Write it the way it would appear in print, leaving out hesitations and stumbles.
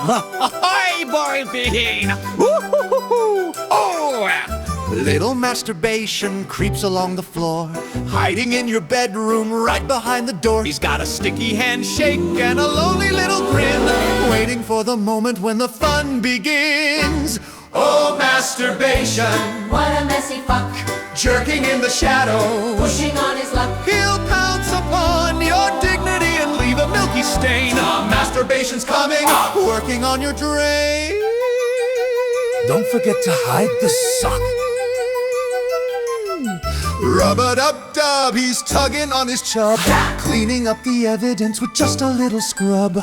Hi, boy bean! Oh! Little masturbation creeps along the floor, hiding in your bedroom right behind the door. He's got a sticky handshake and a lonely little grin, waiting for the moment when the fun begins. Oh, masturbation, What a messy fuck, jerking in the shadows. pushing on his luck. He'll pounce upon your dignity and leave a milky stain. Masturbation's coming, working on your drain. Don't forget to hide the sock. Rub-a-dub-dub, he's tugging on his chub, cleaning up the evidence with just a little scrub.